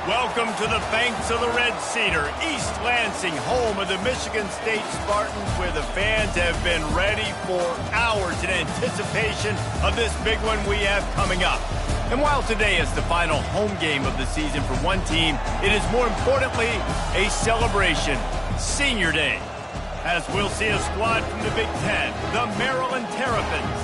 Welcome to the banks of the Red Cedar, East Lansing, home of the Michigan State Spartans, where the fans have been ready for hours in anticipation of this big one we have coming up. And while today is the final home game of the season for one team, it is more importantly a celebration, Senior Day, as we'll see a squad from the Big Ten, the Maryland Terrapins,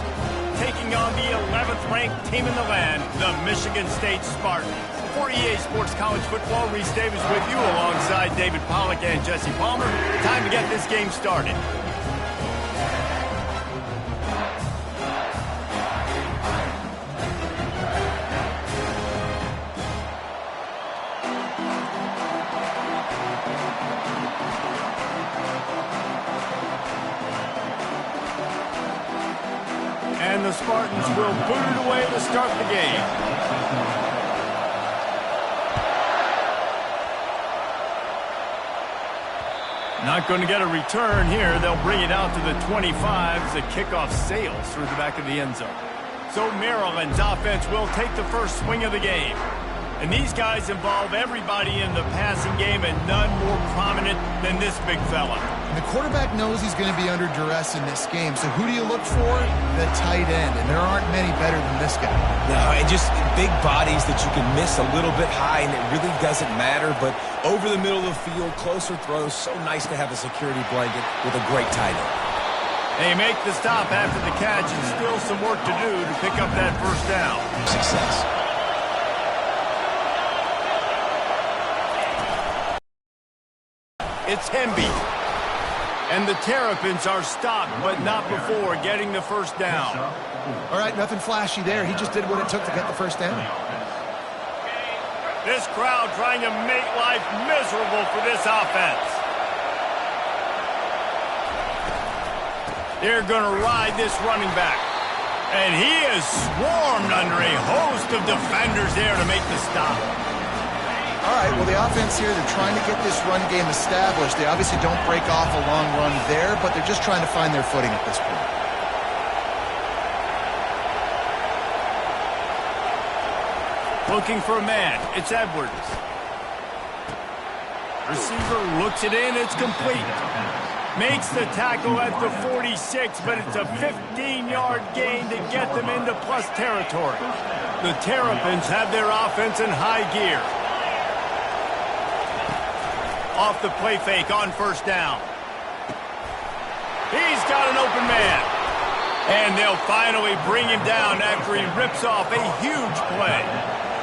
taking on the 11th-ranked team in the land, the Michigan State Spartans. For EA Sports College Football, Reese Davis with you alongside David Pollack and Jesse Palmer. Time to get this game started. And the Spartans will boot it away to start the game. Not going to get a return here. They'll bring it out to the 25 as the kickoff sails through the back of the end zone. So Maryland's offense will take the first swing of the game. And these guys involve everybody in the passing game, and none more prominent than this big fella. And the quarterback knows he's going to be under duress in this game. So who do you look for? The tight end. And there aren't many better than this guy. No, and just big bodies that you can miss a little bit high, and it really doesn't matter. But over the middle of the field, closer throws, so nice to have a security blanket with a great tight end. They make the stop after the catch, and still some work to do to pick up that first down. Success. It's Hemby. And the Terrapins are stopped, but not before getting the first down. All right, nothing flashy there. He just did what it took to get the first down. This crowd trying to make life miserable for this offense. They're going to ride this running back. And he is swarmed under a host of defenders there to make the stop. All right, well, the offense here, they're trying to get this run game established. They obviously don't break off a long run there, but they're just trying to find their footing at this point. Looking for a man. It's Edwards. Receiver looks it in. It's complete. Makes the tackle at the 46, but it's a 15-yard gain to get them into plus territory. The Terrapins have their offense in high gear. Off the play fake on first down. He's got an open man. And they'll finally bring him down after he rips off a huge play.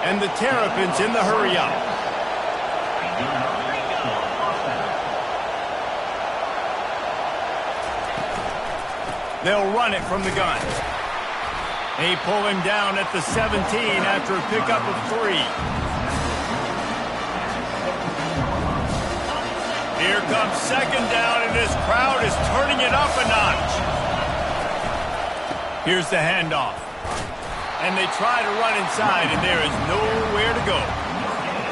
And the Terrapins in the hurry-up. They'll run it from the gun. They pull him down at the 17 after a pickup of 3. Here comes second down, and this crowd is turning it up a notch. Here's the handoff. And they try to run inside, and there is nowhere to go.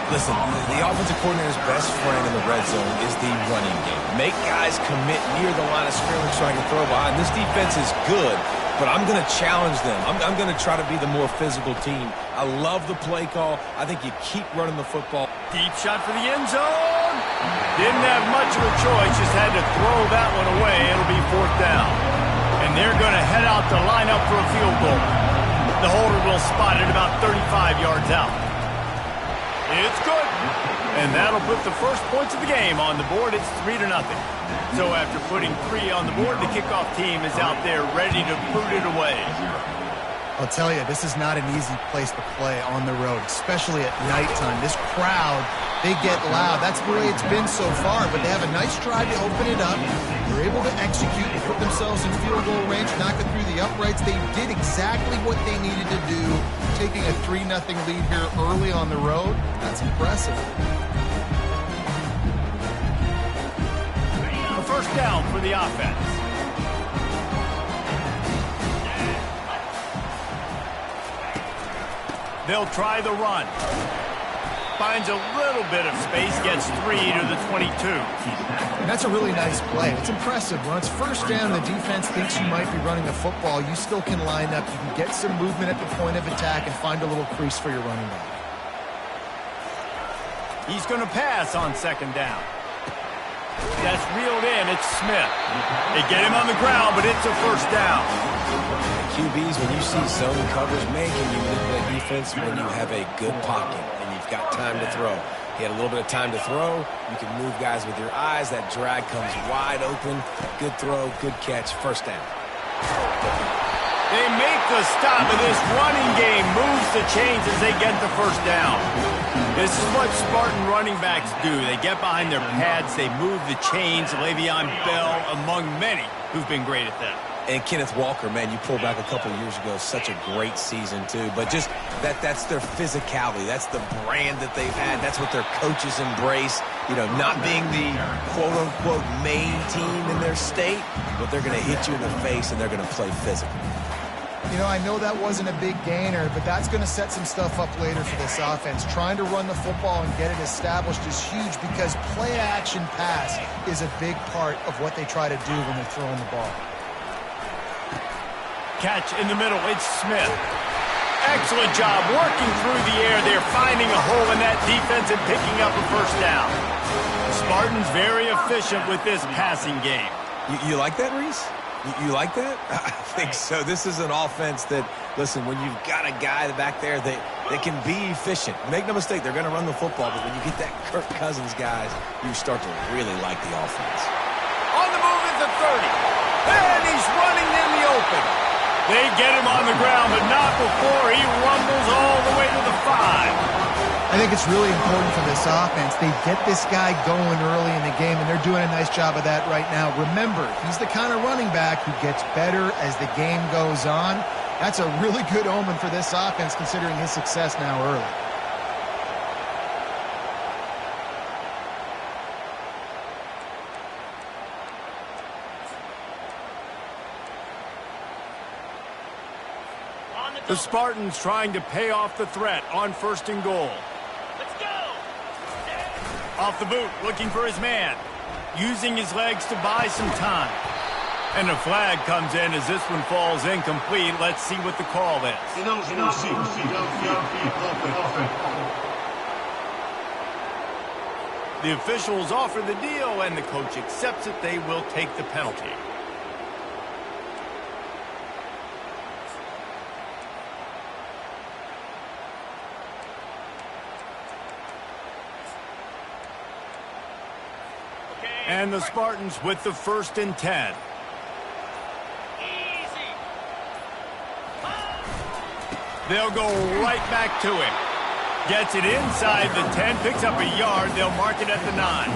Listen, the offensive coordinator's best friend in the red zone is the running game. Make guys commit near the line of scrimmage so I can throw behind. This defense is good, but I'm going to challenge them. I'm going to try to be the more physical team. I love the play call. I think you keep running the football. Deep shot for the end zone. Didn't have much of a choice, just had to throw that one away. It'll be fourth down. And they're going to head out to line up for a field goal. The holder will spot it about 35 yards out. It's good. And that'll put the first points of the game on the board. It's 3-0. So after putting 3 on the board, the kickoff team is out there ready to boot it away. I'll tell you, this is not an easy place to play on the road, especially at nighttime. This crowd, they get loud. That's the way it's been so far, but they have a nice drive to open it up. They're able to execute and put themselves in field goal range, knock it through the uprights. They did exactly what they needed to do, taking a 3-0 lead here early on the road. That's impressive. A first down for the offense. They'll try the run. Finds a little bit of space, gets 3 to the 22. And that's a really nice play. It's impressive. When it's first down, the defense thinks you might be running the football. You still can line up. You can get some movement at the point of attack and find a little crease for your running back. He's going to pass on second down. That's reeled in. It's Smith. They get him on the ground, but it's a first down. QBs, when you see zone coverage, man, can you manipulate defense when you have a good pocket and you've got time to throw. He had a little bit of time to throw. You can move guys with your eyes. That drag comes wide open. Good throw, good catch, first down. They make the stop, and this running game moves the chains as they get the first down. This is what Spartan running backs do. They get behind their pads, they move the chains. Le'Veon Bell, among many, who've been great at that. And Kenneth Walker, man, you pull back a couple of years ago, such a great season too. But just that's their physicality. That's the brand that they've had. That's what their coaches embrace. You know, not being the quote-unquote main team in their state, but they're going to hit you in the face and they're going to play physical. You know, I know that wasn't a big gainer, but that's going to set some stuff up later for this offense. Trying to run the football and get it established is huge because play-action pass is a big part of what they try to do when they're throwing the ball. Catch in the middle. It's Smith. Excellent job working through the air. They're finding a hole in that defense and picking up a first down. Spartans very efficient with this passing game. You like that, Reese? You like that? I think so. This is an offense that, listen, when you've got a guy back there that can be efficient. Make no mistake, they're going to run the football, but when you get that Kirk Cousins, guys, you start to really like the offense. On the move at the 30. And he's running in the open. They get him on the ground, but not before he rumbles all the way to the 5. I think it's really important for this offense. They get this guy going early in the game, and they're doing a nice job of that right now. Remember, he's the kind of running back who gets better as the game goes on. That's a really good omen for this offense, considering his success now early. The Spartans trying to pay off the threat on first and goal. Let's go! Off the boot, looking for his man. Using his legs to buy some time. And a flag comes in as this one falls incomplete. Let's see what the call is. The officials offer the deal, and the coach accepts it. They will take the penalty. And the Spartans with the 1st and 10. Easy. They'll go right back to him. Gets it inside the 10, picks up a yard. They'll mark it at the 9.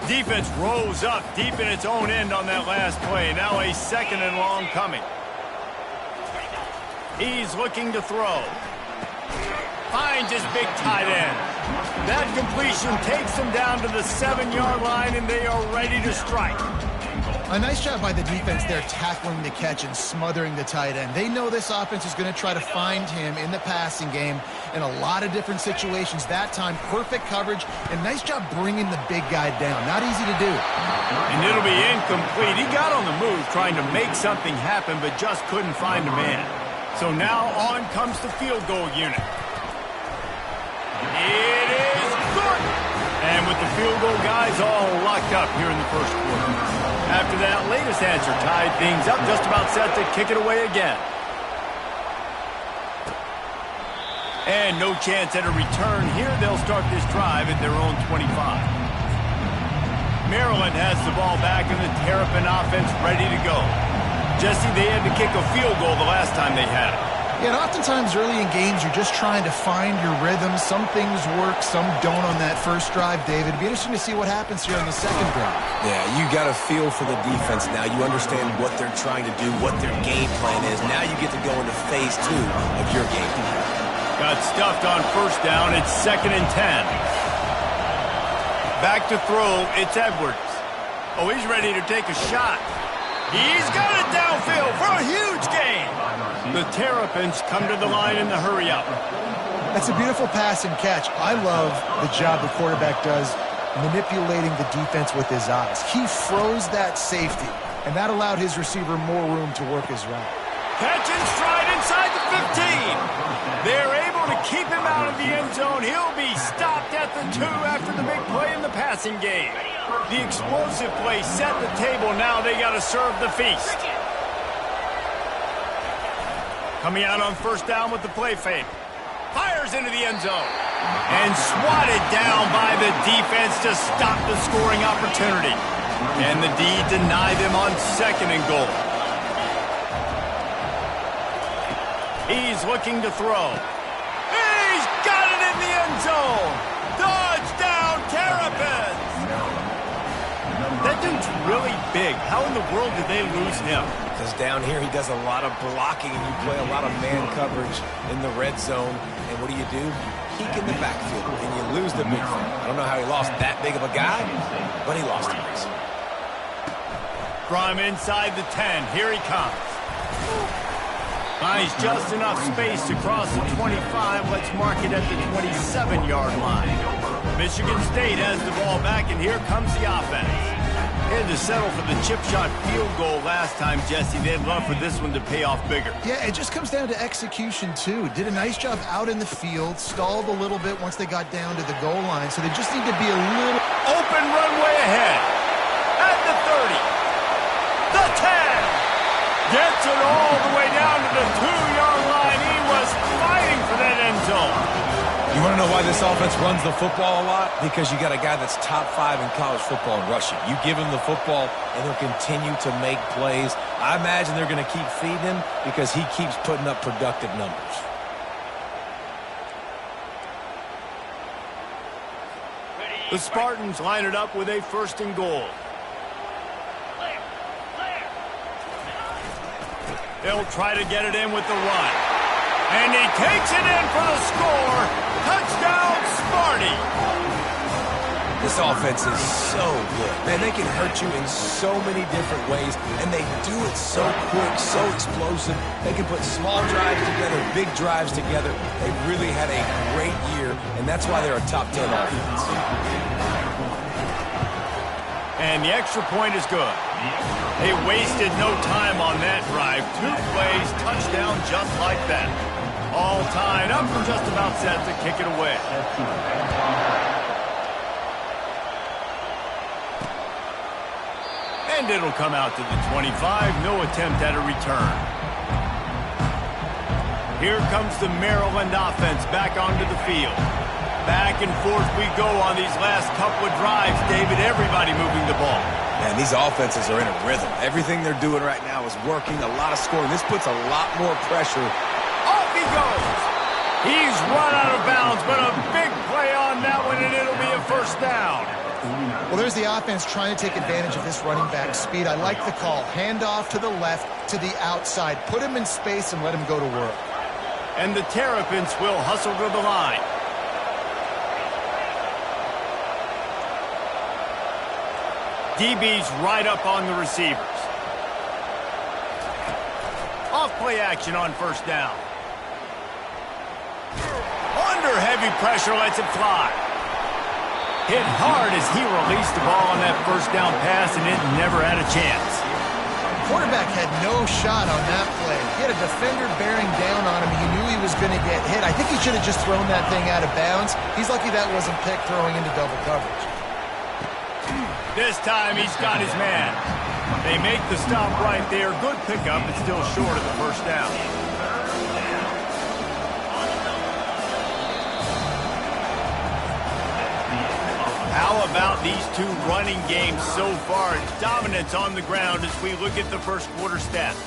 Defense rose up deep in its own end on that last play. Now a 2nd and long coming. He's looking to throw. Finds his big tight end. That completion takes him down to the 7-yard line, and they are ready to strike. A nice job by the defense there, tackling the catch and smothering the tight end. They know this offense is going to try to find him in the passing game in a lot of different situations. That time, perfect coverage, and nice job bringing the big guy down. Not easy to do. And it'll be incomplete. He got on the move trying to make something happen, but just couldn't find a man. So now on comes the field goal unit. It is good. And with the field goal guys all locked up here in the first quarter. After that latest answer tied things up, just about set to kick it away again. And no chance at a return here. They'll start this drive at their own 25. Maryland has the ball back and the Terrapin offense ready to go. Jesse, they had to kick a field goal the last time they had it. Yeah, and oftentimes early in games, you're just trying to find your rhythm. Some things work, some don't on that first drive, David. It'd be interesting to see what happens here on the second drive. Yeah, you got a feel for the defense now. You understand what they're trying to do, what their game plan is. Now you get to go into phase 2 of your game plan. Got stuffed on first down. It's 2nd and 10. Back to throw. It's Edwards. Oh, he's ready to take a shot. He's got it downfield for a huge gain. The Terrapins come to the line in the hurry-up. That's a beautiful pass and catch. I love the job the quarterback does manipulating the defense with his eyes. He froze that safety and that allowed his receiver more room to work his route. Catch and stride inside the 15. They're able to keep him out of the end zone. He'll be stopped at the 2 after the big play in the passing game. The explosive play set the table. Now they got to serve the feast. Coming out on first down with the play fake. Fires into the end zone. And swatted down by the defense to stop the scoring opportunity. And the D deny them on 2nd and goal. He's looking to throw. He's got it in the end zone. Touchdown, Terrapins. That dude's really big. How in the world did they lose him? Because down here he does a lot of blocking and you play a lot of man coverage in the red zone. And what do? Peek in the backfield and you lose the big fella. I don't know how he lost that big of a guy, but he lost him. From inside the 10, here he comes. Finds just enough space to cross the 25. Let's mark it at the 27-yard line. Michigan State has the ball back, and here comes the offense. They had to settle for the chip shot field goal last time, Jesse. They'd love for this one to pay off bigger. Yeah, it just comes down to execution, too. Did a nice job out in the field, stalled a little bit once they got down to the goal line, so they just need to be a little... Open runway ahead. At the 30. The 10. Gets it all the way down to the 2-yard line. He was fighting for that end zone. You want to know why this offense runs the football a lot? Because you got a guy that's top 5 in college football in rushing. You give him the football, and he'll continue to make plays. I imagine they're going to keep feeding him because he keeps putting up productive numbers. The Spartans line it up with a 1st and goal. They'll try to get it in with the run. And he takes it in for the score. Touchdown, Sparty. This offense is so good. Man, they can hurt you in so many different ways, and they do it so quick, so explosive. They can put small drives together, big drives together. They've really had a great year, and that's why they're a top 10 offense. And the extra point is good. They wasted no time on that drive. 2 plays, touchdown just like that. All tied up and just about set to kick it away. And it'll come out to the 25. No attempt at a return. Here comes the Maryland offense back onto the field. Back and forth we go on these last couple of drives, David. Everybody moving the ball. Man, these offenses are in a rhythm. Everything they're doing right now is working. A lot of scoring. This puts a lot more pressure. Off he goes. He's run out of bounds, but a big play on that one, and it'll be a 1st down. Well, there's the offense trying to take advantage of this running back speed. I like the call. Hand off to the left, to the outside. Put him in space and let him go to work. And the Terrapins will hustle to the line. DB's right up on the receivers. Off play action on 1st down. Under heavy pressure, lets it fly. Hit hard as he released the ball on that 1st down pass, and it never had a chance. Quarterback had no shot on that play. He had a defender bearing down on him. He knew he was going to get hit. I think he should have just thrown that thing out of bounds. He's lucky that wasn't picked throwing into double coverage. This time he's got his man. They make the stop right there. Good pickup, but still short of the 1st down. How about these 2 running games so far? Dominance on the ground as we look at the 1st quarter stats.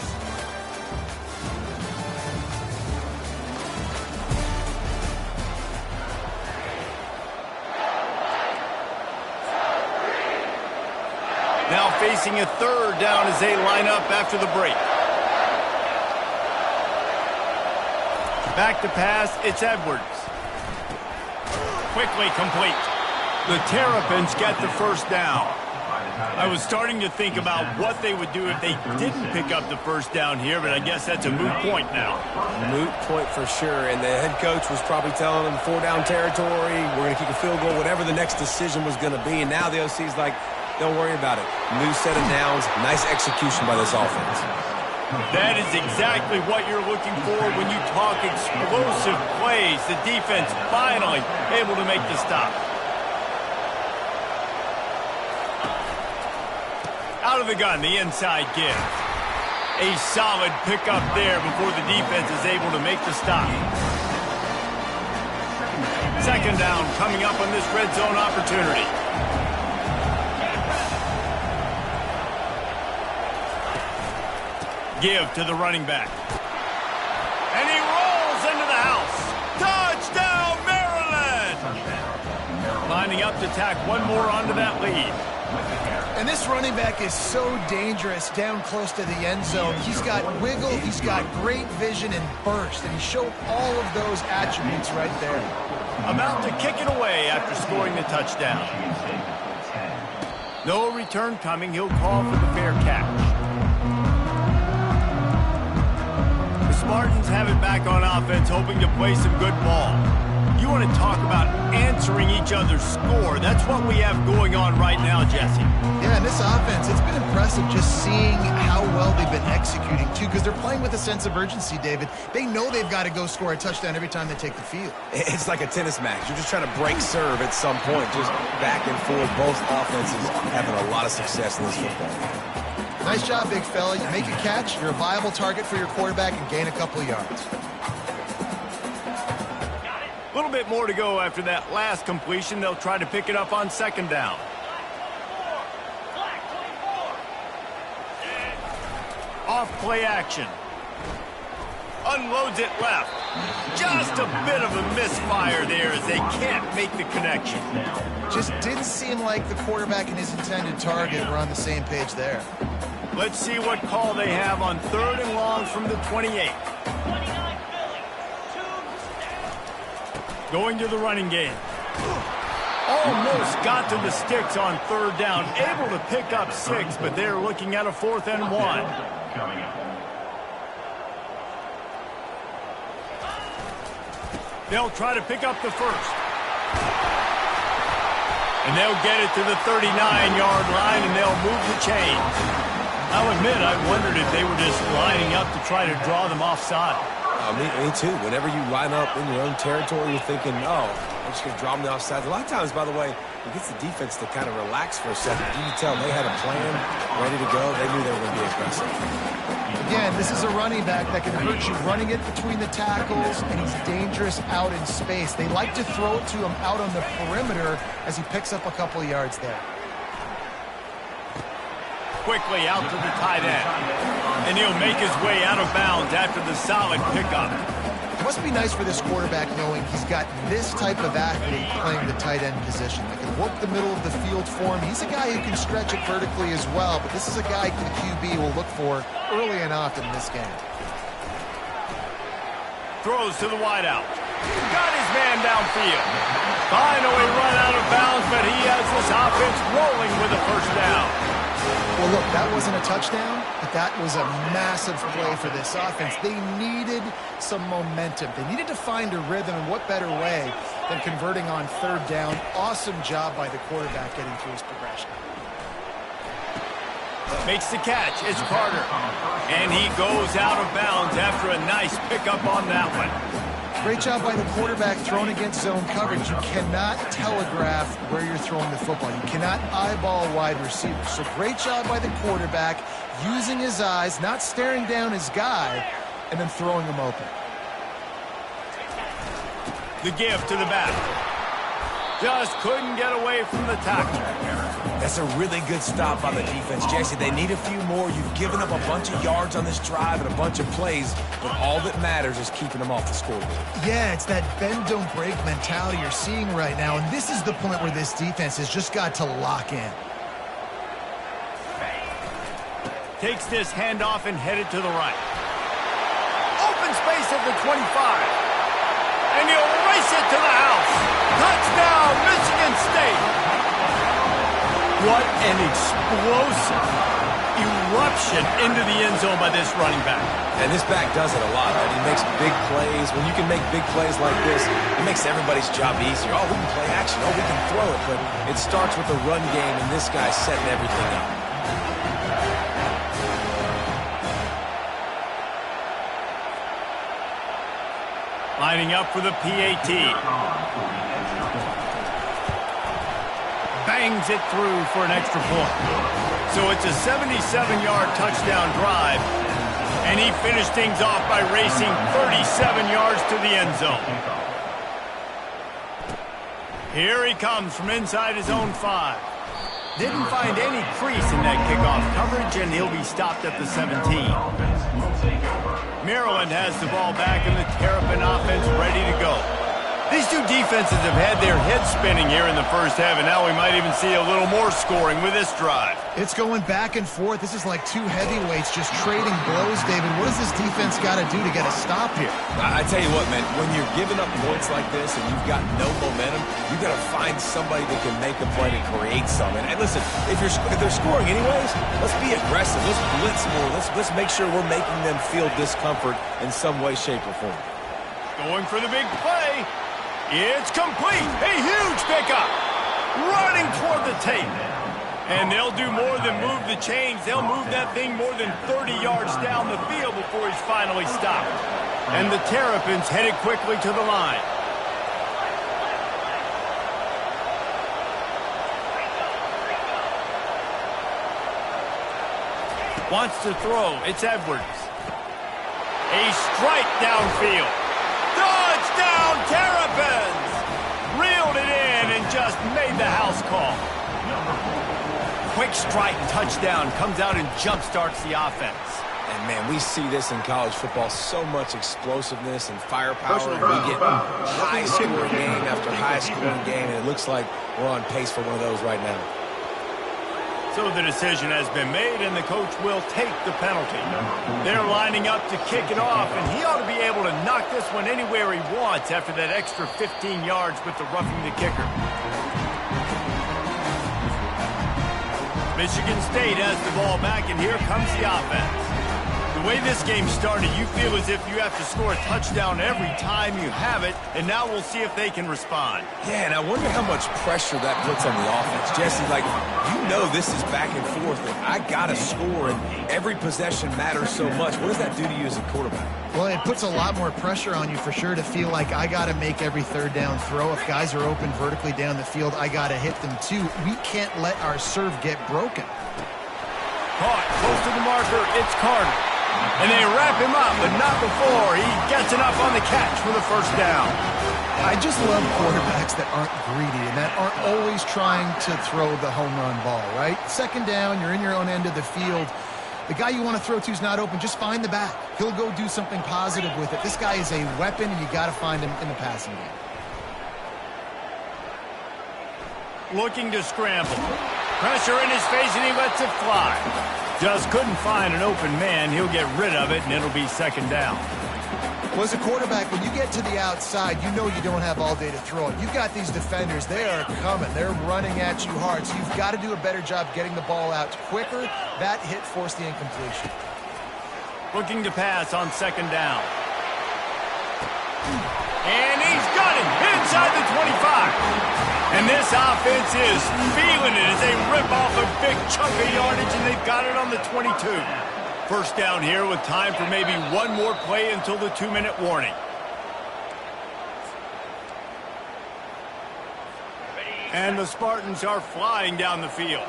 Now facing a 3rd down as they line up after the break. Back to pass, it's Edwards. Quickly complete. The Terrapins get the 1st down. I was starting to think about what they would do if they didn't pick up the 1st down here, but I guess that's a moot point now. Moot point for sure, and the head coach was probably telling them 4-down territory, we're going to kick a field goal, whatever the next decision was going to be, and now the OC's like, Don't worry about it. New set of downs, nice execution by this offense. That is exactly what you're looking for when you talk explosive plays. The defense finally able to make the stop. Out of the gun, the inside give. A solid pickup there before the defense is able to make the stop. Second down coming up on this red zone opportunity. Give to the running back. And he rolls into the house. Touchdown, Maryland! Lining up to tack one more onto that lead. And this running back is so dangerous down close to the end zone. He's got wiggle, he's got great vision and burst, and he showed all of those attributes right there. About to kick it away after scoring the touchdown. No return coming. He'll call for the fair catch. The Spartans have it back on offense, hoping to play some good ball. You want to talk about answering each other's score. That's what we have going on right now, Jesse. Yeah, and this offense, it's been impressive just seeing how well they've been executing, too, because they're playing with a sense of urgency, David. They know they've got to go score a touchdown every time they take the field. It's like a tennis match. You're just trying to break serve at some point, just back and forth. Both offenses having a lot of success in this football game. Nice job, big fella. You make a catch, you're a viable target for your quarterback, and gain a couple of yards. A little bit more to go after that last completion. They'll try to pick it up on second down. Off play action. Unloads it left. Just a bit of a misfire there as they can't make the connection. Just didn't seem like the quarterback and his intended target were on the same page there. Let's see what call they have on third and long from the 28. Going to the running game. Almost got to the sticks on third down. Able to pick up 6, but they're looking at a 4th and 1. They'll try to pick up the first. And they'll get it to the 39-yard line, and they'll move the chains. I'll admit, I wondered if they were just lining up to try to draw them offside. Me too. Whenever you line up in your own territory, you're thinking, oh, I'm just going to draw them the offside. A lot of times, by the way, it gets the defense to kind of relax for a second. You can tell they had a plan, ready to go. They knew they were going to be aggressive. Again, this is a running back that can hurt you running it between the tackles, and he's dangerous out in space. They like to throw it to him out on the perimeter as he picks up a couple of yards there. Quickly out to the tight end. And he'll make his way out of bounds after the solid pickup. It must be nice for this quarterback knowing he's got this type of athlete playing the tight end position. They can work the middle of the field for him. He's a guy who can stretch it vertically as well, but this is a guy the QB will look for early and often in this game. Throws to the wideout. Got his man downfield. Finally run out of bounds, but he has this offense rolling with a first down. Well, look, that wasn't a touchdown, but that was a massive play for this offense. They needed some momentum. They needed to find a rhythm, and what better way than converting on third down. Awesome job by the quarterback getting through his progression. Makes the catch. It's Carter. And he goes out of bounds after a nice pickup on that one. Great job by the quarterback thrown against zone coverage. You cannot telegraph where you're throwing the football. You cannot eyeball wide receivers. So great job by the quarterback using his eyes, not staring down his guy, and then throwing him open. The give to the back. Just couldn't get away from the tackle. That's a really good stop by the defense, Jesse. They need a few more. You've given up a bunch of yards on this drive and a bunch of plays, but all that matters is keeping them off the scoreboard. Yeah, it's that bend, don't break mentality you're seeing right now, and this is the point where this defense has just got to lock in. Takes this handoff and headed to the right. Open space at the 25. And he'll race it to the house. Touchdown, Michigan State. What an explosive, eruption into the end zone by this running back. And this back does it a lot, right? He makes big plays. When you can make big plays like this, it makes everybody's job easier. Oh, we can play action. Oh, we can throw it. But it starts with the run game, and this guy's setting everything up. Lining up for the PAT. Bangs it through for an extra point. So it's a 77-yard touchdown drive, and he finished things off by racing 37 yards to the end zone. Here he comes from inside his own 5. Didn't find any crease in that kickoff coverage, and he'll be stopped at the 17. Maryland has the ball back, and the Terrapin offense ready to go. These two defenses have had their heads spinning here in the first half, and now we might even see a little more scoring with this drive. It's going back and forth. This is like two heavyweights just trading blows, David. What does this defense got to do to get a stop here? I tell you what, man, when you're giving up points like this and you've got no momentum, you've got to find somebody that can make a play to create something. And listen, if they're scoring anyways, let's be aggressive. Let's blitz more. Let's make sure we're making them feel discomfort in some way, shape, or form. Going for the big play. It's complete. A huge pickup. Running toward the tape. And they'll do more than move the chains. They'll move that thing more than 30 yards down the field before he's finally stopped. And the Terrapins headed quickly to the line. Wants to throw. It's Edwards. A strike downfield. Touchdown, Terrapins! Reeled it in and just made the house call. Quick strike touchdown comes out and jump-starts the offense. And, man, we see this in college football, so much explosiveness and firepower. We get high-scoring game after high-scoring game, and it looks like we're on pace for one of those right now. So the decision has been made, and the coach will take the penalty. They're lining up to kick it off, and he ought to be able to knock this one anywhere he wants after that extra 15 yards with the roughing the kicker. Michigan State has the ball back, and here comes the offense. The way this game started, you feel as if you have to score a touchdown every time you have it, and now we'll see if they can respond. Yeah, and I wonder how much pressure that puts on the offense. Jesse, like, you know this is back and forth, and I got to score, and every possession matters so much. What does that do to you as a quarterback? Well, it puts a lot more pressure on you for sure to feel like I got to make every third down throw. If guys are open vertically down the field, I got to hit them too. We can't let our serve get broken. Caught close to the marker, it's Carter. And they wrap him up, but not before he gets enough on the catch for the first down. I just love quarterbacks that aren't greedy and that aren't always trying to throw the home run ball, right? Second down, you're in your own end of the field. The guy you want to throw to is not open. Just find the back. He'll go do something positive with it. This guy is a weapon, and you got to find him in the passing game. Looking to scramble. Pressure in his face, and he lets it fly. Just couldn't find an open man. He'll get rid of it, and it'll be second down. Well, as a quarterback, when you get to the outside, you know you don't have all day to throw it. You've got these defenders. They are coming. They're running at you hard, so you've got to do a better job getting the ball out quicker. That hit forced the incompletion. Looking to pass on second down. And he's got it inside the 25. And this offense is feeling it as they rip off a big chunk of yardage, and they've got it on the 22. First down here with time for maybe one more play until the 2-minute warning. And the Spartans are flying down the field.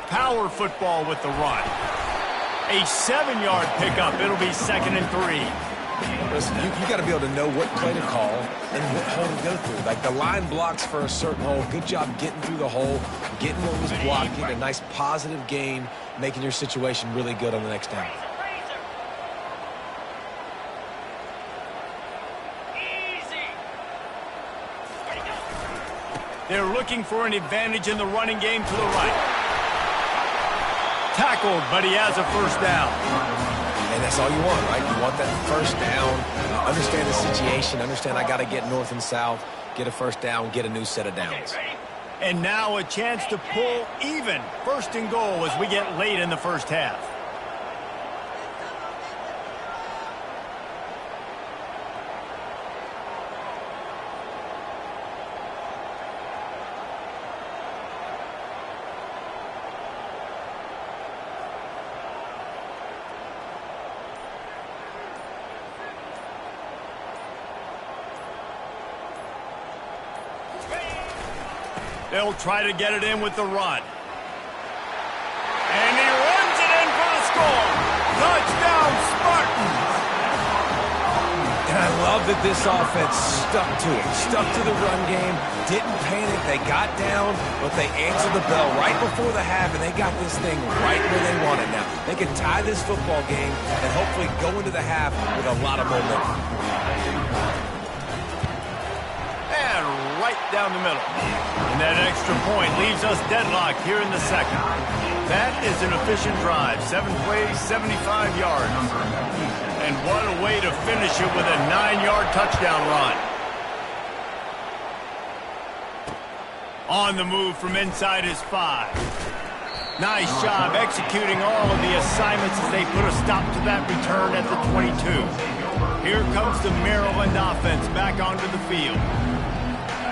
Power football with the run. A 7-yard pickup. It'll be 2nd and 3. Listen, you got to be able to know what play to call and what hole to go through. Like the line blocks for a certain hole. Good job getting through the hole, getting what was blocked, getting a nice positive gain, making your situation really good on the next down. They're looking for an advantage in the running game to the right. Tackled, but he has a first down. that's all you want, right? You want that first down, understand the situation, understand I got to get north and south, get a first down, get a new set of downs. And now a chance to pull even. First and goal as we get late in the first half. They'll try to get it in with the run. And he runs it in for the score. Touchdown, Spartans. And I love that this offense stuck to it. Stuck to the run game. Didn't panic. They got down, but they answered the bell right before the half, and they got this thing right where they want it now. They can tie this football game and hopefully go into the half with a lot of momentum. Right down the middle. And that extra point leaves us deadlocked here in the second. That is an efficient drive. 7 plays, 75 yards. And what a way to finish it with a 9-yard touchdown run. On the move from inside his 5. Nice job executing all of the assignments as they put a stop to that return at the 22. Here comes the Maryland offense back onto the field.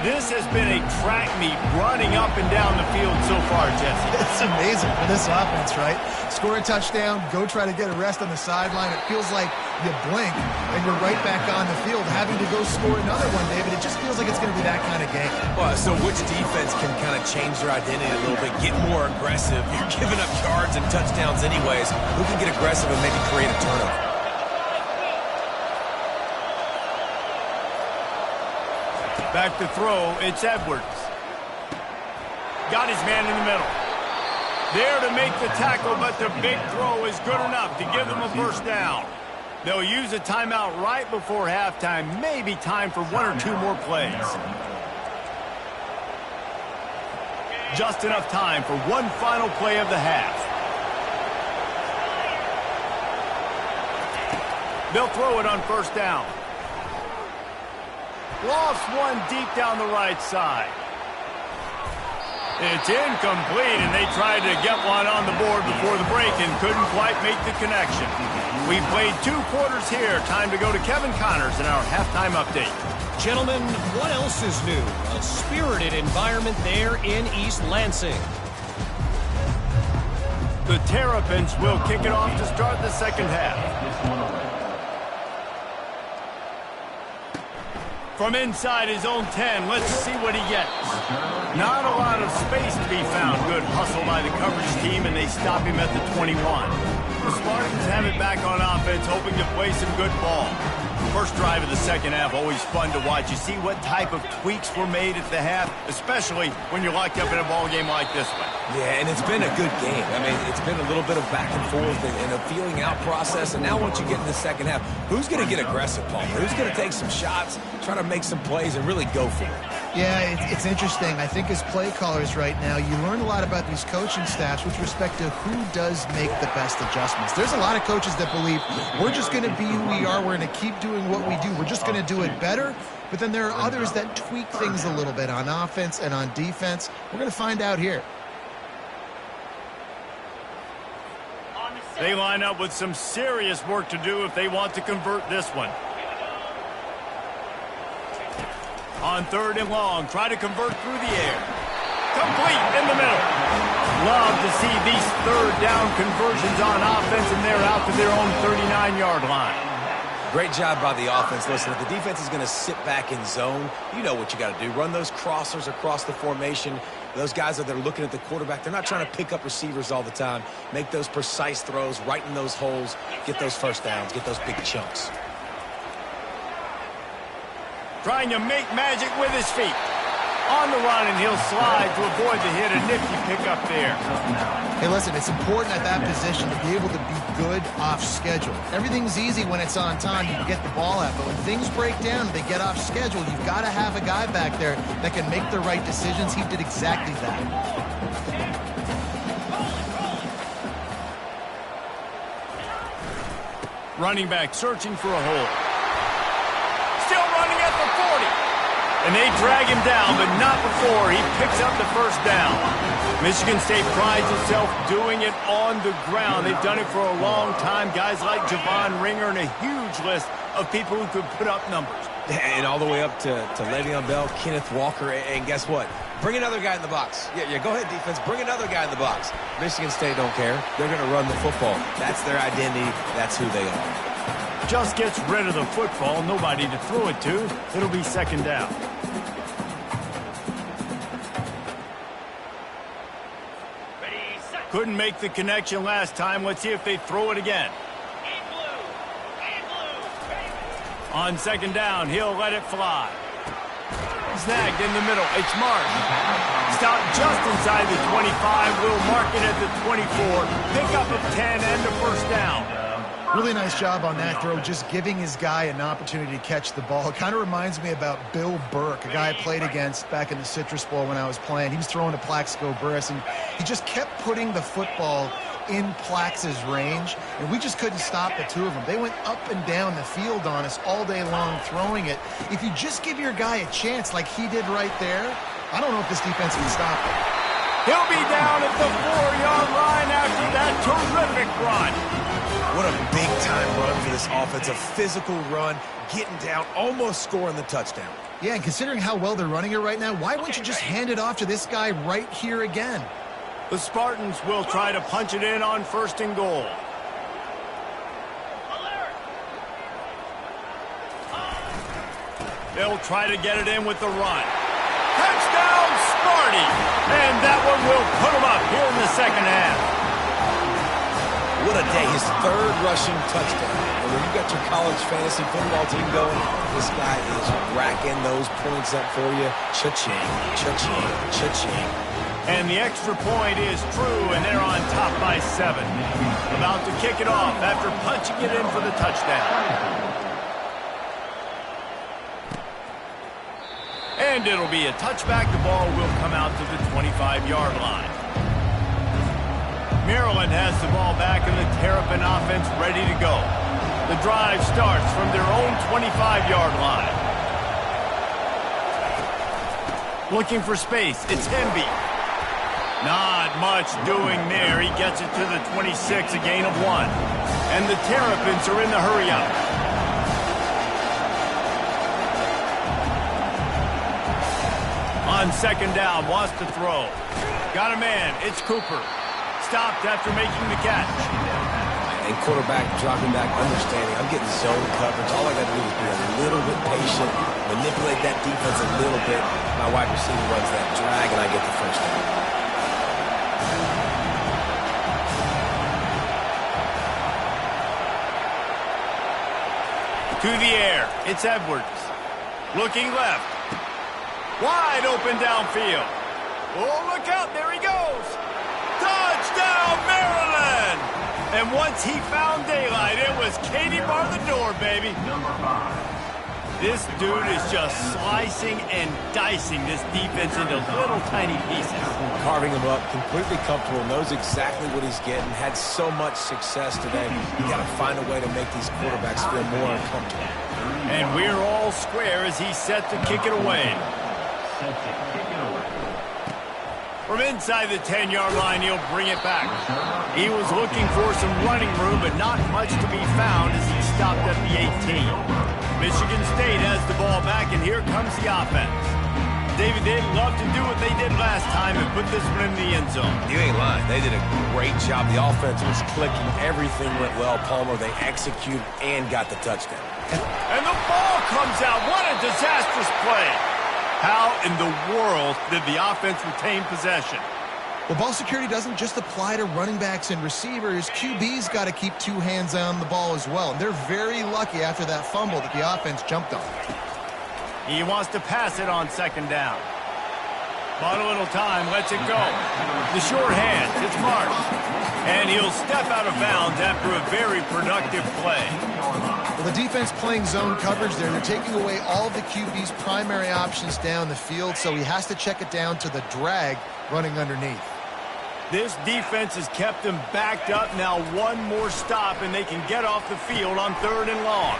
This has been a track meet running up and down the field so far, Jesse. It's amazing for this offense, right? Score a touchdown, go try to get a rest on the sideline. It feels like you blink and you're right back on the field having to go score another one, David. It just feels like it's going to be that kind of game. Well, so which defense can kind of change their identity a little bit, get more aggressive? You're giving up yards and touchdowns anyways. Who can get aggressive and maybe create a turnover? Back to throw, it's Edwards. Got his man in the middle. There to make the tackle, but the big throw is good enough to give them a first down. They'll use a timeout right before halftime. Maybe time for 1 or 2 more plays. Just enough time for one final play of the half. They'll throw it on first down. Lost one deep down the right side. It's incomplete, and they tried to get one on the board before the break and couldn't quite make the connection. We played 2 quarters here. Time to go to Kevin Connors in our halftime update. Gentlemen, what else is new? A spirited environment there in East Lansing. The Terrapins will kick it off to start the second half. From inside his own 10, let's see what he gets. Not a lot of space to be found. Good hustle by the coverage team, and they stop him at the 21. The Spartans have it back on offense, hoping to play some good ball. First drive of the second half, always fun to watch. You see what type of tweaks were made at the half, especially when you're locked up in a ball game like this one. Yeah, and it's been a good game. I mean, it's been a little bit of back and forth and a feeling out process. And now once you get in the second half, who's going to get aggressive, Paul? Who's going to take some shots, try to make some plays, and really go for it? Yeah, it's interesting. I think as play callers right now, you learn a lot about these coaching staffs with respect to who does make the best adjustments. There's a lot of coaches that believe we're just going to be who we are. We're going to keep doing what we do. We're just going to do it better. But then there are others that tweak things a little bit on offense and on defense. We're going to find out here. They line up with some serious work to do if they want to convert this one. On 3rd and long, try to convert through the air. Complete in the middle. Love to see these 3rd down conversions on offense, and they're out to their own 39-yard line. Great job by the offense. Listen, if the defense is going to sit back in zone, you know what you got to do. Run those crossers across the formation. Those guys that are looking at the quarterback, they're not trying to pick up receivers all the time. Make those precise throws right in those holes. Get those first downs. Get those big chunks. Trying to make magic with his feet. On the run, and he'll slide to avoid the hit. A nifty pickup there. Hey, listen, it's important at that position to be able to be good off schedule. Everything's easy when it's on time. You can get the ball out. But when things break down and they get off schedule, you've got to have a guy back there that can make the right decisions. He did exactly that. Running back searching for a hole. Still running at the 40. And they drag him down, but not before he picks up the first down. Michigan State prides itself doing it on the ground. They've done it for a long time. Guys like Javon Ringer and a huge list of people who could put up numbers. And all the way up to Le'Veon Bell, Kenneth Walker, and guess what? Bring another guy in the box. Yeah, go ahead, defense. Bring another guy in the box. Michigan State don't care. They're going to run the football. That's their identity. That's who they are. Just gets rid of the football. Nobody to throw it to. It'll be second down. Couldn't make the connection last time. Let's see if they throw it again. On second down, he'll let it fly. Snagged in the middle. It's marked. Stopped just inside the 25. We'll mark it at the 24. Pickup of 10 and a first down. Really nice job on that throw, just giving his guy an opportunity to catch the ball. It kind of reminds me about Bill Burke, a guy I played against back in the Citrus Bowl when I was playing. He was throwing to Plaxico Burress, and he just kept putting the football in Plax's range, and we just couldn't stop the two of them. They went up and down the field on us all day long throwing it. If you just give your guy a chance like he did right there, I don't know if this defense can stop it. He'll be down at the 4-yard line after that terrific run. What a big-time run for this offense. A physical run, getting down, almost scoring the touchdown. Yeah, and considering how well they're running it right now, why wouldn't you just hand it off to this guy right here again? The Spartans will try to punch it in on first and goal. They'll try to get it in with the run. Touchdown, Sparty! And that one will put them up here in the second half. What a day. His third rushing touchdown. And when you got your college fantasy football team going, this guy is racking those points up for you. Cha-ching, cha-ching, cha-ching. And the extra point is true, and they're on top by 7. About to kick it off after punching it in for the touchdown. And it'll be a touchback. The ball will come out to the 25-yard line. Maryland has the ball back, and the Terrapin offense ready to go. The drive starts from their own 25-yard line. Looking for space. It's Hemby. Not much doing there. He gets it to the 26, a gain of 1. And the Terrapins are in the hurry-up. On second down, wants to throw. Got a man. It's Cooper. Stopped after making the catch. And quarterback dropping back, understanding. I'm getting zone coverage. All I got to do is be a little bit patient, manipulate that defense a little bit. My wide receiver runs that drag, and I get the first down. To the air. It's Edwards. Looking left. Wide open downfield. Oh, look out. There he goes. Touchdown, Maryland! And once he found daylight, it was Katie bar the door, baby. This dude is just slicing and dicing this defense into little tiny pieces. Carving him up, completely comfortable, knows exactly what he's getting, had so much success today. You got to find a way to make these quarterbacks feel more uncomfortable. And we're all square as he's set to kick it away. From inside the 10-yard line, he'll bring it back. He was looking for some running room, but not much to be found as he stopped at the 18. Michigan State has the ball back, and here comes the offense. David, they'd love to do what they did last time and put this one in the end zone. You ain't lying. They did a great job. The offense was clicking. Everything went well. Palmer, they executed and got the touchdown. And the ball comes out. What a disastrous play. How in the world did the offense retain possession? Well, ball security doesn't just apply to running backs and receivers. QB's got to keep two hands on the ball as well. And they're very lucky after that fumble that the offense jumped on. He wants to pass it on second down. Bought a little time, lets it go. The short hand, it's Marsh. And he'll step out of bounds after a very productive play. Well, the defense playing zone coverage there. They're taking away all of the QB's primary options down the field, so he has to check it down to the drag running underneath. This defense has kept them backed up. Now one more stop, and they can get off the field on 3rd and long.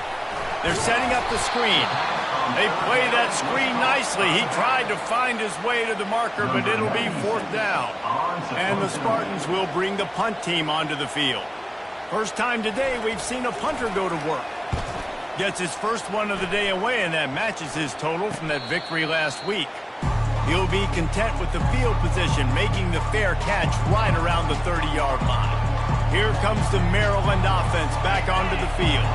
They're setting up the screen. They play that screen nicely. He tried to find his way to the marker, but it'll be 4th down. And the Spartans will bring the punt team onto the field. First time today we've seen a punter go to work. Gets his first one of the day away, and that matches his total from that victory last week. He'll be content with the field position, making the fair catch right around the 30-yard line. Here comes the Maryland offense back onto the field.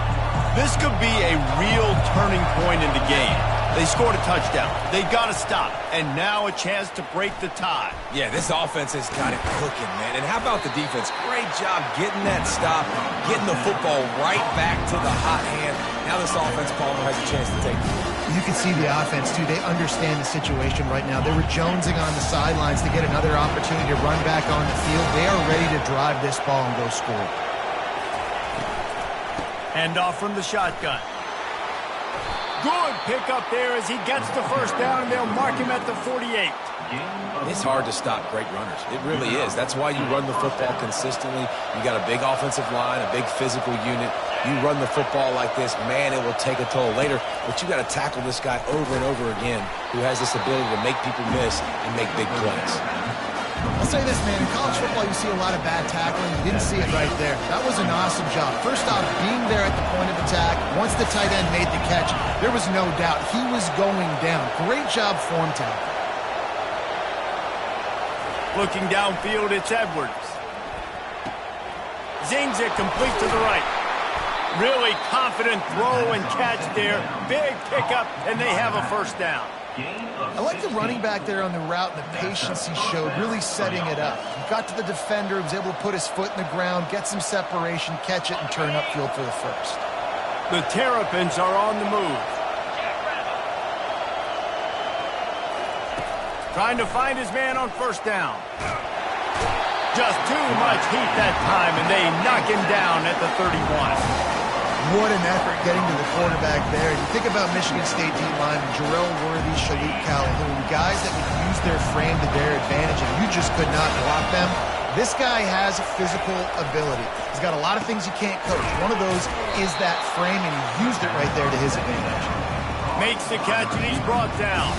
This could be a real turning point in the game. They scored a touchdown. They got to stop. And now a chance to break the tie. Yeah, this offense has got it cooking, man. And how about the defense? Great job getting that stop, getting the football right back to the hot hand. Now this offense, Palmer, has a chance to take it. You can see the offense, too. They understand the situation right now. They were jonesing on the sidelines to get another opportunity to run back on the field. They are ready to drive this ball and go score. Hand off from the shotgun. Good pickup there as he gets the first down, and they'll mark him at the 48. It's hard to stop great runners. It really is. That's why you run the football consistently. You got a big offensive line, a big physical unit. You run the football like this, man, it will take a toll later. But you got to tackle this guy over and over again who has this ability to make people miss and make big plays. I'll say this, man. In college football, you see a lot of bad tackling. You didn't see it right there. That was an awesome job. First off, being there at the point of attack. Once the tight end made the catch, there was no doubt he was going down. Great job form tackle. Looking downfield, it's Edwards. Zings it complete to the right. Really confident throw and catch there. Big pickup, and they have a first down. I like the running back there on the route and the patience he showed, really setting it up. He got to the defender, was able to put his foot in the ground, get some separation, catch it, and turn upfield for the first. The Terrapins are on the move. Trying to find his man on first down. Just too much heat that time, and they knock him down at the 31. What an effort getting to the quarterback there. You think about Michigan State D-line, Jarrell Worthy, Shalik Calhoun, guys that would use their frame to their advantage, and you just could not block them. This guy has physical ability. He's got a lot of things you can't coach. One of those is that frame, and he used it right there to his advantage. Makes the catch, and he's brought down.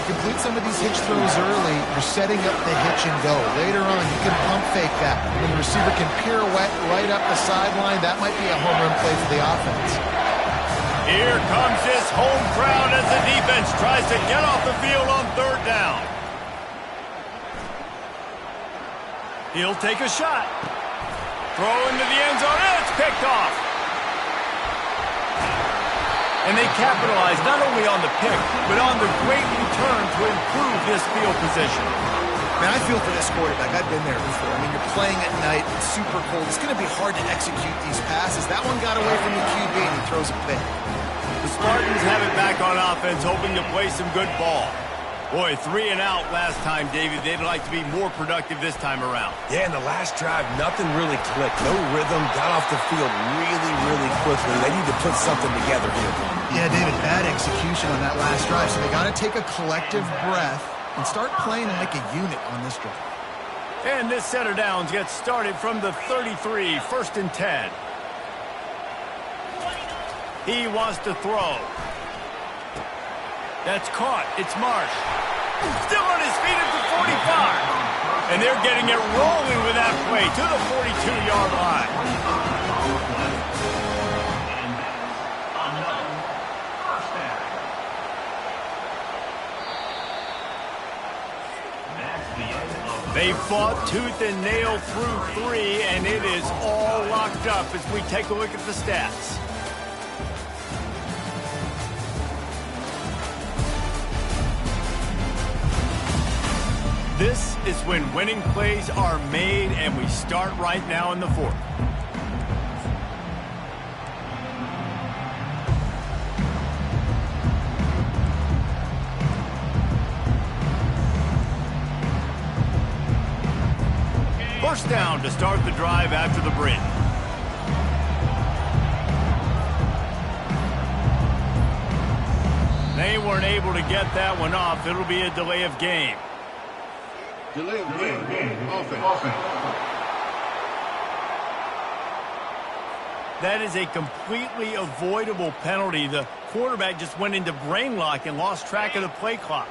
Complete some of these hitch throws early, you're setting up the hitch and go. Later on, you can pump fake that. When the receiver can pirouette right up the sideline, that might be a home run play for the offense. Here comes this home crowd as the defense tries to get off the field on 3rd down. He'll take a shot. Throw into the end zone, and it's picked off. And they capitalize not only on the pick, but on the great return to improve this field position. Man, I feel for this quarterback. I've been there before. I mean, you're playing at night. It's super cold. It's going to be hard to execute these passes. That one got away from the QB, and he throws a pick. The Spartans have it back on offense, hoping to play some good ball. Boy, 3 and out last time, David. They'd like to be more productive this time around. Yeah, in the last drive, nothing really clicked. No rhythm, got off the field really, really quickly. They need to put something together here. Yeah, David, bad execution on that last drive, so they got to take a collective breath and start playing like a unit on this drive. And this set of downs gets started from the 33, 1st and 10. He wants to throw. That's caught. It's Marsh. Still on his feet at the 45. And they're getting it rolling with that play to the 42-yard line. They fought tooth and nail through 3, and it is all locked up as we take a look at the stats. This is when winning plays are made, and we start right now in the 4th. First down to start the drive after the break. They weren't able to get that one off. It'll be a delay of game. Delay of game. Offense. That is a completely avoidable penalty. The quarterback just went into brain lock and lost track of the play clock.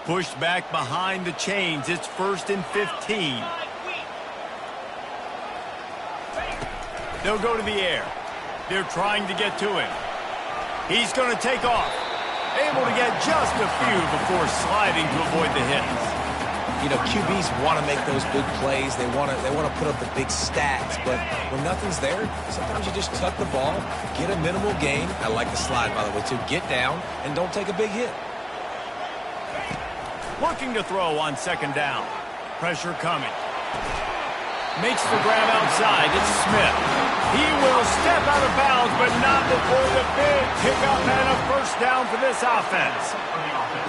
Pushed back behind the chains. It's 1st and 15. They'll go to the air. They're trying to get to him. He's going to take off. Able to get just a few before sliding to avoid the hits. You know, QBs want to make those big plays. They want to put up the big stats. But when nothing's there, sometimes you just tuck the ball, get a minimal gain. I like the slide, by the way, too. Get down and don't take a big hit. Looking to throw on 2nd down. Pressure coming. Makes the grab outside. It's Smith. He will step out of bounds, but not before the big pickup and a 1st down for this offense.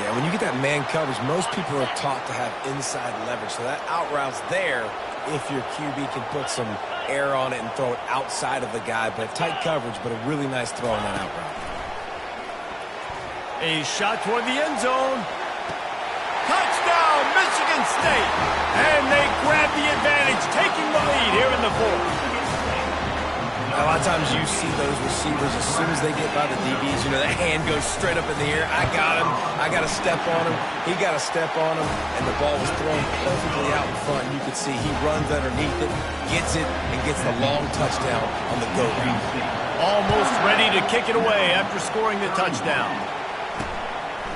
Yeah, when you get that man coverage, most people are taught to have inside leverage. So that out route's there if your QB can put some air on it and throw it outside of the guy. But tight coverage, but a really nice throw on that out route. A shot toward the end zone. Touchdown, Michigan State. And they grab the advantage, taking the lead here in the 4th. A lot of times you see those receivers, as soon as they get by the DBs, you know, the hand goes straight up in the air. I got him. I got to step on him. He got to step on him. And the ball was thrown perfectly out in front. You could see he runs underneath it, gets it, and gets the long touchdown on the go route. Almost ready to kick it away after scoring the touchdown.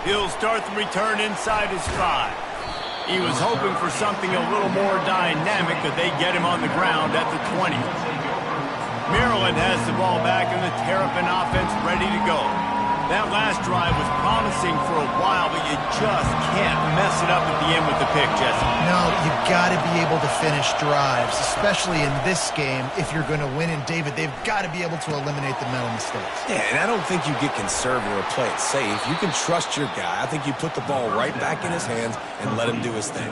He'll start the return inside his 5. He was hoping for something a little more dynamic, but they get him on the ground at the 20. Maryland has the ball back and the Terrapin offense ready to go. That last drive was promising for a while, but you just can't mess it up at the end with the pick, Jesse. No, you got to be able to finish drives, especially in this game. If you're going to win, and David, they've got to be able to eliminate the mental mistakes. Yeah, and I don't think you get conservative or play it safe. You can trust your guy. I think you put the ball right back in his hands and let him do his thing.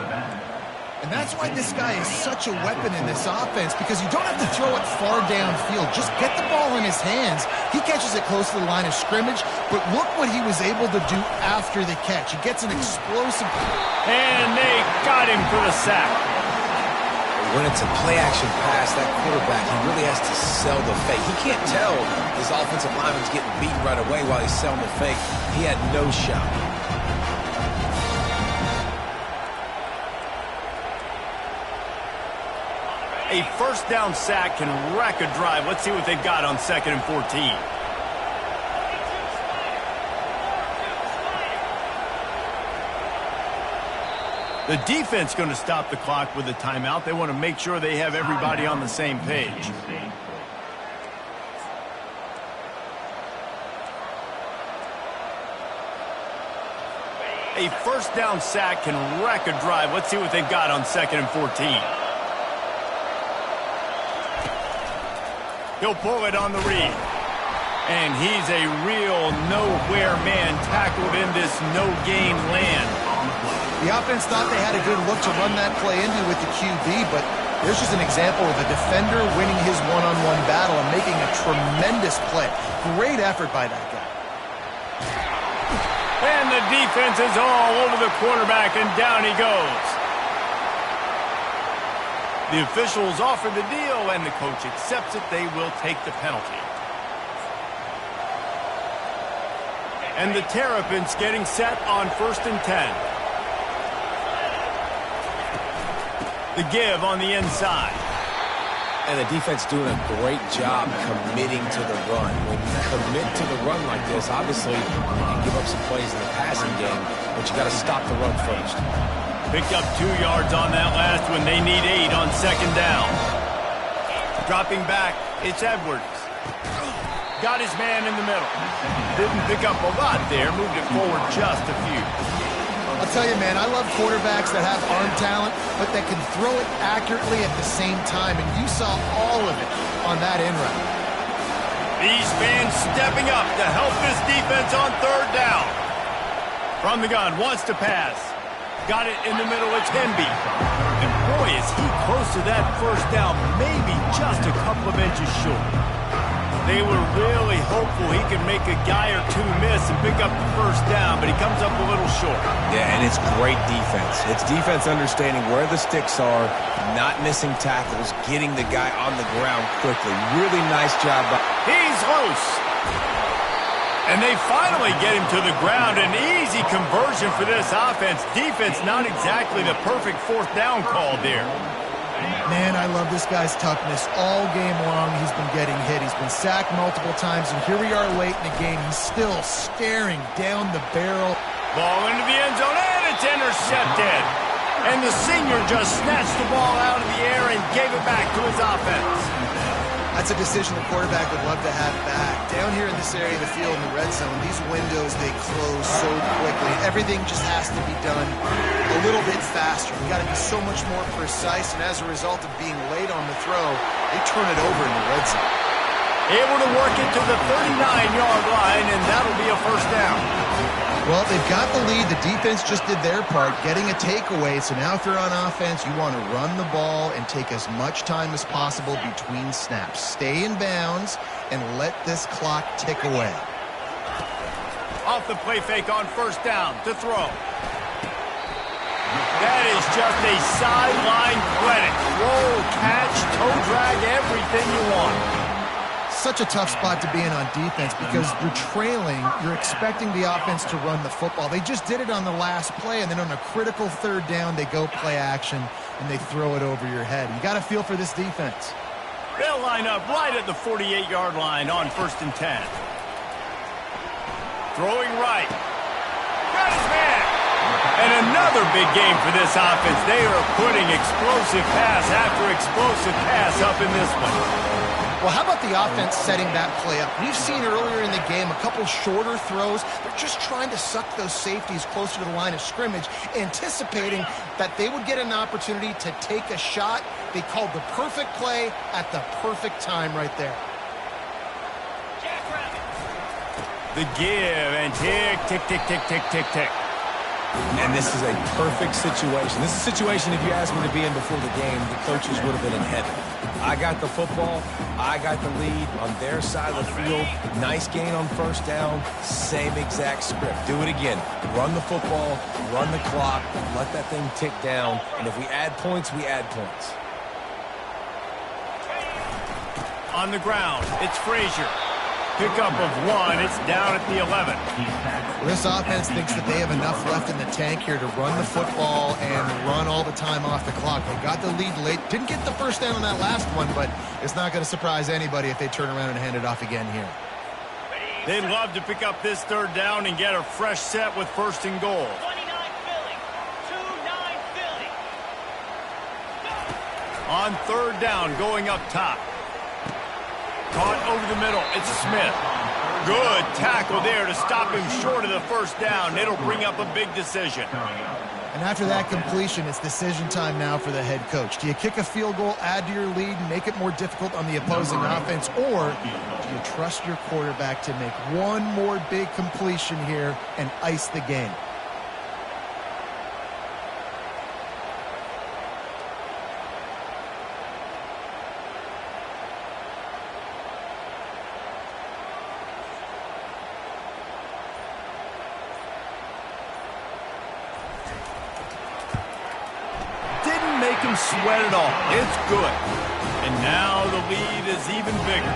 And that's why this guy is such a weapon in this offense, because you don't have to throw it far downfield. Just get the ball in his hands. He catches it close to the line of scrimmage, but look what he was able to do after the catch. He gets an explosive... And they got him for the sack. When it's a play-action pass, that quarterback, he really has to sell the fake. He can't tell his offensive lineman's getting beaten right away while he's selling the fake. He had no shot. A 1st down sack can wreck a drive. Let's see what they've got on 2nd and 14. The defense going to stop the clock with a timeout. They want to make sure they have everybody on the same page. A 1st down sack can wreck a drive. Let's see what they've got on 2nd and 14. He'll pull it on the read. And he's a real nowhere man tackled in this no-gain land. The offense thought they had a good look to run that play into with the QB, but there's just an example of a defender winning his one-on-one battle and making a tremendous play. Great effort by that guy. And the defense is all over the quarterback, and down he goes. The officials offer the deal, and the coach accepts it. They will take the penalty. And the Terrapins getting set on 1st and 10. The give on the inside. And the defense doing a great job committing to the run. When you commit to the run like this, obviously you can give up some plays in the passing game, but you got to stop the run first. Picked up 2 yards on that last one. They need 8 on 2nd down. Dropping back, it's Edwards. Got his man in the middle. Didn't pick up a lot there. Moved it forward just a few. I'll tell you, man, I love quarterbacks that have arm talent, but that can throw it accurately at the same time. And you saw all of it on that in route. These fans stepping up to help this defense on 3rd down. From the gun, wants to pass. Got it in the middle, it's Hemby. And boy, is he close to that 1st down, maybe just a couple of inches short. They were really hopeful he could make a guy or two miss and pick up the first down, but he comes up a little short. Yeah, and it's great defense. It's defense understanding where the sticks are, not missing tackles, getting the guy on the ground quickly. Really nice job. He's loose. And they finally get him to the ground. An easy conversion for this offense. Defense not exactly the perfect fourth down call there. Man, I love this guy's toughness. All game long, he's been getting hit. He's been sacked multiple times, and here we are late in the game. He's still staring down the barrel. Ball into the end zone, and it's intercepted. And the senior just snatched the ball out of the air and gave it back to his offense. That's a decision the quarterback would love to have back. Down here in this area of the field in the red zone, these windows, they close so quickly. Everything just has to be done a little bit faster. You got to be so much more precise, and as a result of being late on the throw, they turn it over in the red zone. Able to work it to the 39-yard line, and that'll be a first down. Well, they've got the lead. The defense just did their part, getting a takeaway. So now if they're on offense, you want to run the ball and take as much time as possible between snaps. Stay in bounds and let this clock tick away. Off the play fake on first down to throw. That is just a sideline clinic. Roll, catch, toe drag, everything you want. Such a tough spot to be in on defense because you're trailing. You're expecting the offense to run the football. They just did it on the last play, and then on a critical third down, they go play action, and they throw it over your head. You got to feel for this defense. They'll line up right at the 48-yard line on 1st and 10. Throwing right. Got his man. And another big game for this offense. They are putting explosive pass after explosive pass up in this one. Well, how about the offense setting that play up? We've seen earlier in the game a couple shorter throws. They're just trying to suck those safeties closer to the line of scrimmage, anticipating that they would get an opportunity to take a shot. They called the perfect play at the perfect time right there. The give and tick, tick, tick, tick, tick, tick, tick. And this is a perfect situation. This is a situation, if you asked me to be in before the game, the coaches would have been in heaven. I got the football. I got the lead on their side of the field. Nice gain on first down. Same exact script. Do it again. Run the football, run the clock, let that thing tick down. And if we add points, we add points. On the ground, it's Frazier. Pickup of one. It's down at the 11. Well, this offense thinks that they have enough left in the tank here to run the football and run all the time off the clock. They got the lead late. Didn't get the first down on that last one, but it's not going to surprise anybody if they turn around and hand it off again here. They'd love to pick up this third down and get a fresh set with 1st and goal. 29 Philly. 2-9 Philly. On third down, going up top. Caught over the middle. It's Smith. Good tackle there to stop him short of the first down. It'll bring up a big decision. And after that completion, it's decision time now for the head coach. Do you kick a field goal, add to your lead, and make it more difficult on the opposing offense, or do you trust your quarterback to make one more big completion here and ice the game? Make him sweat it all. It's good. And now the lead is even bigger.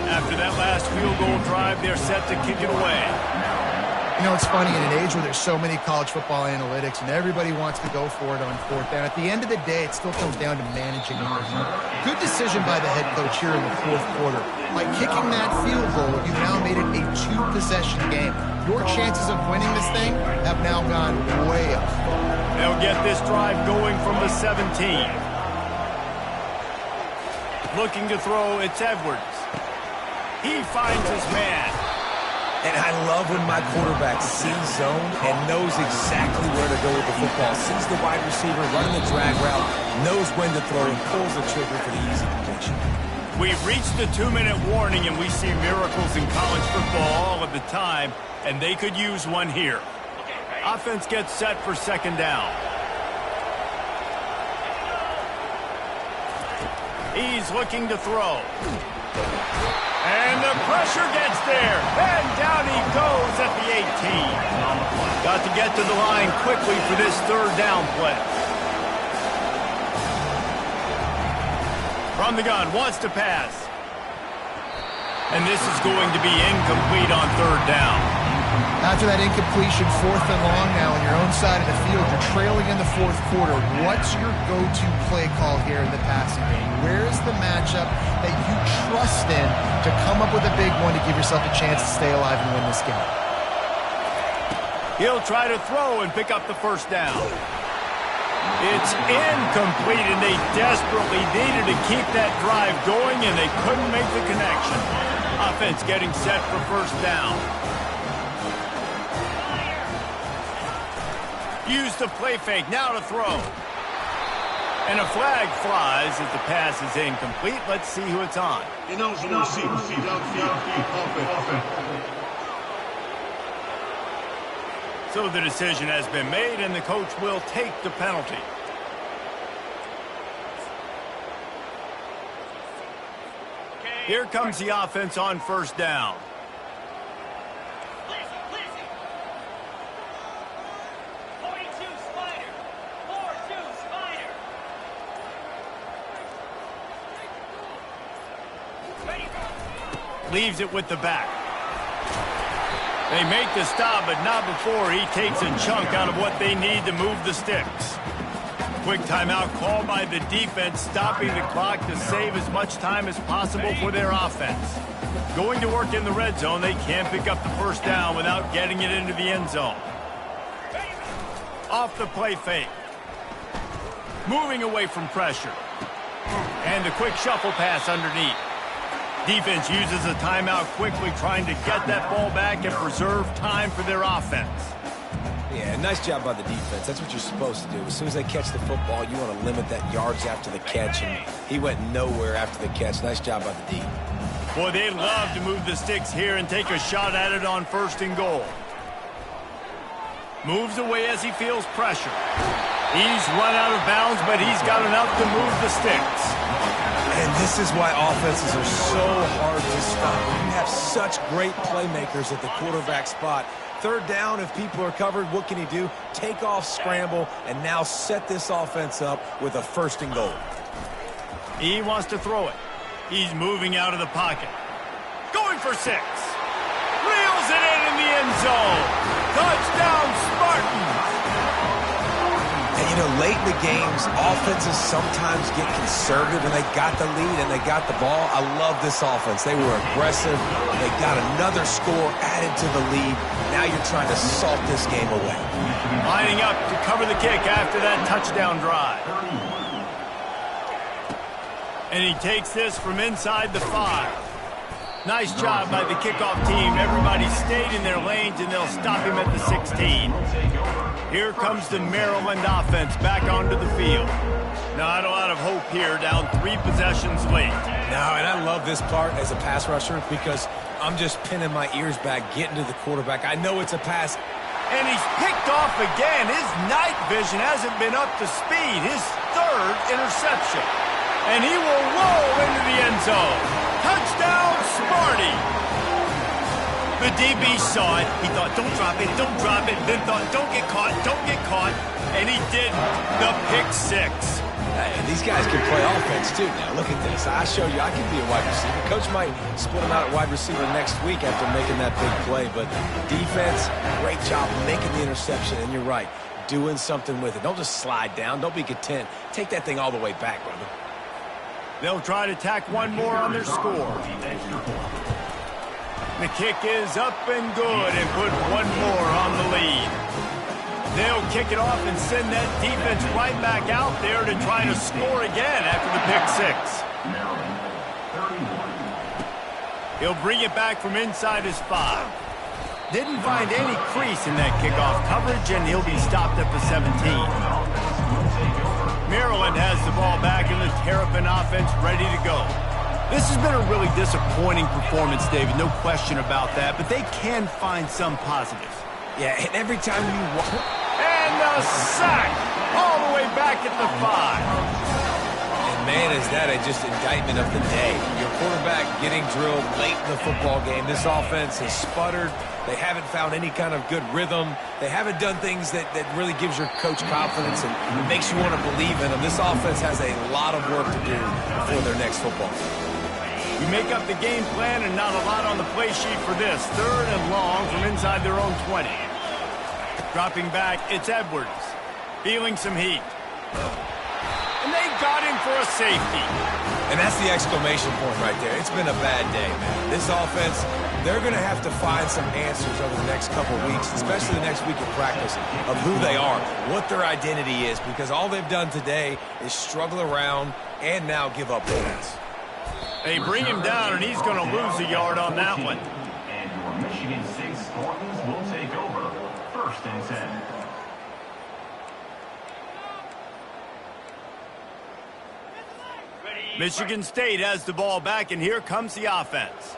After that last field goal drive, they're set to kick it away. You know, it's funny, in an age where there's so many college football analytics and everybody wants to go for it on fourth down, at the end of the day, it still comes down to managing it. Good decision by the head coach here in the fourth quarter. By kicking that field goal, you've now made it a two-possession game. Your chances of winning this thing have now gone way up. They'll get this drive going from the 17. Looking to throw, it's Edwards. He finds his man. And I love when my quarterback sees zone and knows exactly where to go with the football. Sees the wide receiver running the drag route, knows when to throw, and pulls the trigger for the easy completion. We've reached the 2-minute warning, and we see miracles in college football all of the time, and they could use one here. Offense gets set for second down. He's looking to throw. And the pressure gets there. And down he goes at the 18. Got to get to the line quickly for this third down play. From the gun, wants to pass. And this is going to be incomplete on third down. After that incompletion, 4th and long now on your own side of the field, you're trailing in the 4th quarter. What's your go-to play call here in the passing game? Where's the matchup that you trust in to come up with a big one to give yourself a chance to stay alive and win this game? He'll try to throw and pick up the first down. It's incomplete, and they desperately needed to keep that drive going, and they couldn't make the connection. Offense getting set for first down. Use the play fake, now to throw. And a flag flies as the pass is incomplete. Let's see who it's on. So the decision has been made, and the coach will take the penalty. Here comes the offense on first down. Leaves it with the back. They make the stop, but not before he takes a chunk out of what they need to move the sticks. Quick timeout called by the defense, stopping the clock to save as much time as possible for their offense. Going to work in the red zone, they can't pick up the first down without getting it into the end zone. Off the play fake. Moving away from pressure. And a quick shuffle pass underneath. Defense uses a timeout quickly, trying to get that ball back and preserve time for their offense. Yeah, nice job by the defense. That's what you're supposed to do. As soon as they catch the football, you want to limit that yards after the catch, and he went nowhere after the catch. Nice job by the D. Boy, they love to move the sticks here and take a shot at it on 1st and goal. Moves away as he feels pressure. He's run out of bounds, but he's got enough to move the sticks. And this is why offenses are so hard to stop. You have such great playmakers at the quarterback spot. Third down, if people are covered, what can he do? Take off, scramble, and now set this offense up with a 1st and goal. He wants to throw it. He's moving out of the pocket. Going for 6. Reels it in the end zone. Touchdown, Spartans. And, you know, late in the games, offenses sometimes get conservative, and they got the lead and they got the ball. I love this offense. They were aggressive. They got another score added to the lead. Now you're trying to salt this game away. Lining up to cover the kick after that touchdown drive. And he takes this from inside the 5. Nice job by the kickoff team. Everybody stayed in their lanes, and they'll stop him at the 16. Here comes the Maryland offense back onto the field. Not a lot of hope here, down 3 possessions late. No, and I love this part as a pass rusher because I'm just pinning my ears back, getting to the quarterback. I know it's a pass. And he's picked off again. His night vision hasn't been up to speed. His 3rd interception. And he will roll into the end zone. Touchdown, Sparty. The DB saw it. He thought, don't drop it, don't drop it. Then thought, don't get caught, don't get caught. And he didn't. The pick 6. Hey, these guys can play offense, too. Now, look at this. I show you I can be a wide receiver. Coach might split him out at wide receiver next week after making that big play. But defense, great job making the interception. And you're right, doing something with it. Don't just slide down. Don't be content. Take that thing all the way back, brother. They'll try to tack one more on their score. The kick is up and good and put one more on the lead. They'll kick it off and send that defense right back out there to try to score again after the pick 6. He'll bring it back from inside his 5. Didn't find any crease in that kickoff coverage, and he'll be stopped at the 17. Maryland has the ball back, and the Terrapin offense ready to go. This has been a really disappointing performance, David, no question about that, but they can find some positives. Yeah, and every time you... And a sack all the way back at the 5. And Man, is that just indictment of the day. Your quarterback getting drilled late in the football game. This offense has sputtered. They haven't found any kind of good rhythm. They haven't done things that really gives your coach confidence and makes you want to believe in them. This offense has a lot of work to do before their next football game. You make up the game plan and not a lot on the play sheet for this. 3rd and long from inside their own 20. Dropping back, it's Edwards. Feeling some heat. And they got him for a safety. And that's the exclamation point right there. It's been a bad day, man. This offense, they're going to have to find some answers over the next couple weeks, especially the next week of practice, of who they are, what their identity is, because all they've done today is struggle around and now give up points. They bring him down, and he's going to lose a yard on that one. And your Michigan State Spartans will take over. 1st and 10. Michigan State has the ball back, and here comes the offense.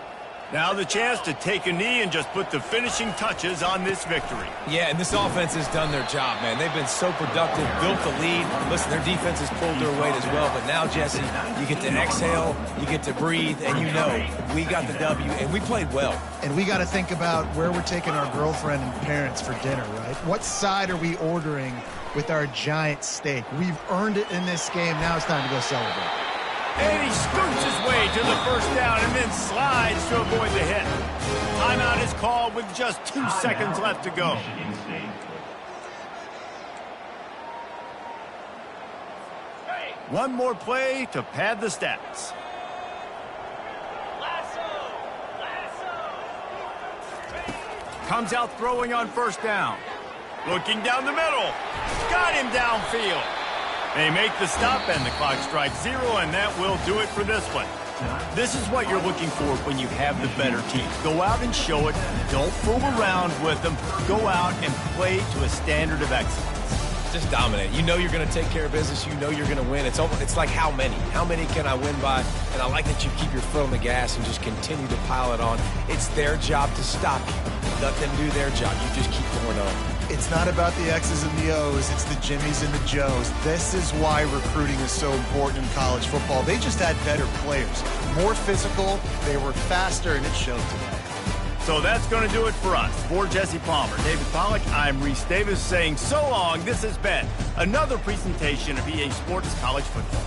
Now the chance to take a knee and just put the finishing touches on this victory. Yeah, and this offense has done their job, man. They've been so productive, built the lead. Listen, their defense has pulled their weight as well. But now, Jesse, you get to exhale, you get to breathe, and you know we got the W, and we played well. And we got to think about where we're taking our girlfriend and parents for dinner, right? What side are we ordering with our giant steak? We've earned it in this game. Now it's time to go celebrate. And he scoots his way to the 1st down and then slides to avoid the hit. Timeout is called with just 2 seconds left to go. One more play to pad the stats. Comes out throwing on 1st down. Looking down the middle. Got him downfield. They make the stop, and the clock strikes 0, and that will do it for this one. This is what you're looking for when you have the better team. Go out and show it. Don't fool around with them. Go out and play to a standard of excellence. Just dominate. You know you're going to take care of business. You know you're going to win. It's like how many? How many can I win by? And I like that you keep your foot on the gas and just continue to pile it on. It's their job to stop you. Let them do their job. You just keep going on. It's not about the X's and the O's. It's the Jimmies and the Joes. This is why recruiting is so important in college football. They just had better players. More physical. They were faster, and it showed today. So that's going to do it for us. For Jesse Palmer, David Pollack, I'm Reese Davis saying so long. This has been another presentation of EA Sports College Football.